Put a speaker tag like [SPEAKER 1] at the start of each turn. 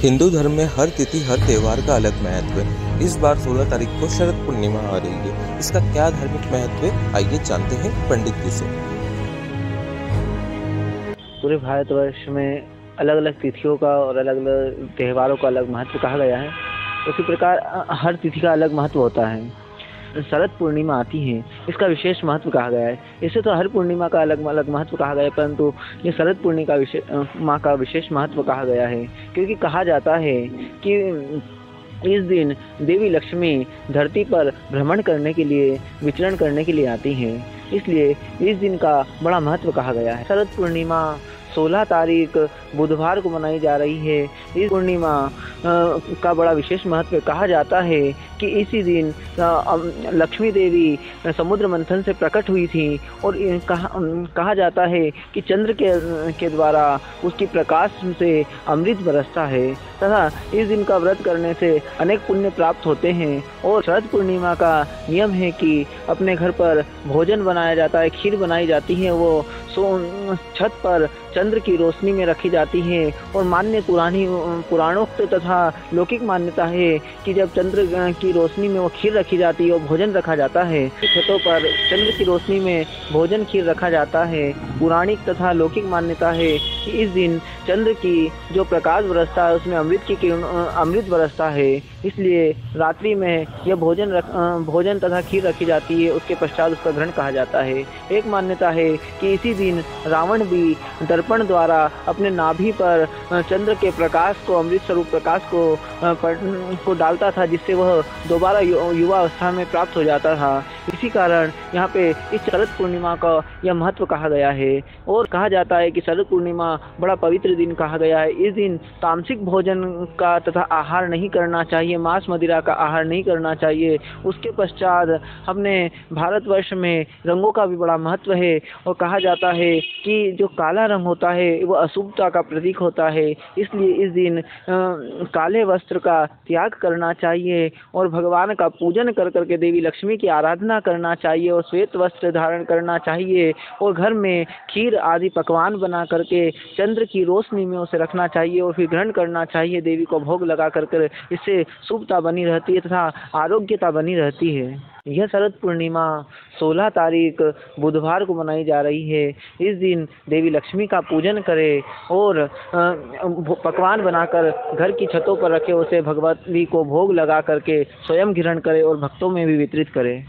[SPEAKER 1] हिंदू धर्म में हर तिथि हर त्योहार का अलग महत्व है। इस बार 16 तारीख को शरद पूर्णिमा आ रही है। इसका क्या धार्मिक महत्व है, आइए जानते हैं पंडित जी से।
[SPEAKER 2] पूरे भारतवर्ष में अलग अलग तिथियों का और अलग अलग त्योहारों का अलग महत्व कहा गया है। उसी प्रकार हर तिथि का अलग महत्व होता है। शरद पूर्णिमा आती है, इसका विशेष महत्व कहा गया है। इसे तो हर पूर्णिमा का अलग अलग महत्व कहा गया है, परंतु ये शरद पूर्णिमा का विशेष महत्व कहा गया है, क्योंकि कहा जाता है कि इस दिन देवी लक्ष्मी धरती पर भ्रमण करने के लिए, विचरण करने के लिए आती हैं। इसलिए इस दिन का बड़ा महत्व कहा गया है। शरद पूर्णिमा 16 तारीख बुधवार को मनाई जा रही है। इस पूर्णिमा का बड़ा विशेष महत्व कहा जाता है कि इसी दिन लक्ष्मी देवी समुद्र मंथन से प्रकट हुई थी और कहा जाता है कि चंद्र के द्वारा उसकी प्रकाश से अमृत बरसता है तथा इस दिन का व्रत करने से अनेक पुण्य प्राप्त होते हैं। और शरद पूर्णिमा का नियम है कि अपने घर पर भोजन बनाया जाता है, खीर बनाई जाती है, वो छत पर चंद्र की रोशनी में रखी जाती है। और पुराणोक्त तथा लौकिक मान्यता है कि जब चंद्र की रोशनी में वो खीर रखी जाती है और भोजन रखा जाता है, छतों पर चंद्र की रोशनी में भोजन खीर रखा जाता है। पुराणिक तथा लौकिक मान्यता है कि इस दिन चंद्र की जो प्रकाश बरसता है उसमें अमृत बरसता है। इसलिए रात्रि में यह भोजन तथा खीर रखी जाती है, उसके पश्चात उसका ग्रहण कहा जाता है। एक मान्यता है कि इसी दिन रावण भी दर्पण द्वारा अपने नाभि पर चंद्र के प्रकाश को, अमृत स्वरूप प्रकाश को डालता था, जिससे वह दोबारा युवा अवस्था में प्राप्त हो जाता था। इसी कारण यहाँ पे इस शरद पूर्णिमा का यह महत्व कहा गया है। और कहा जाता है कि शरद पूर्णिमा बड़ा पवित्र दिन कहा गया है। इस दिन तामसिक भोजन का तथा आहार नहीं करना चाहिए, मांस मदिरा का आहार नहीं करना चाहिए। उसके पश्चात अपने भारतवर्ष में रंगों का भी बड़ा महत्व है और कहा जाता है कि जो काला रंग होता है वह अशुभता का प्रतीक होता है। इसलिए इस दिन काले वस्त्र का त्याग करना चाहिए और भगवान का पूजन कर करके देवी लक्ष्मी की आराधना करना चाहिए और श्वेत वस्त्र धारण करना चाहिए और घर में खीर आदि पकवान बना करके चंद्र की रोशनी में उसे रखना चाहिए और फिर ग्रहण करना चाहिए। देवी को भोग लगा कर इससे शुभता बनी रहती है तथा आरोग्यता बनी रहती है। यह शरद पूर्णिमा 16 तारीख बुधवार को मनाई जा रही है। इस दिन देवी लक्ष्मी का पूजन करें और पकवान बनाकर घर की छतों पर रखे, उसे भगवती को भोग लगा करके स्वयं ग्रहण करें और भक्तों में भी वितरित करें।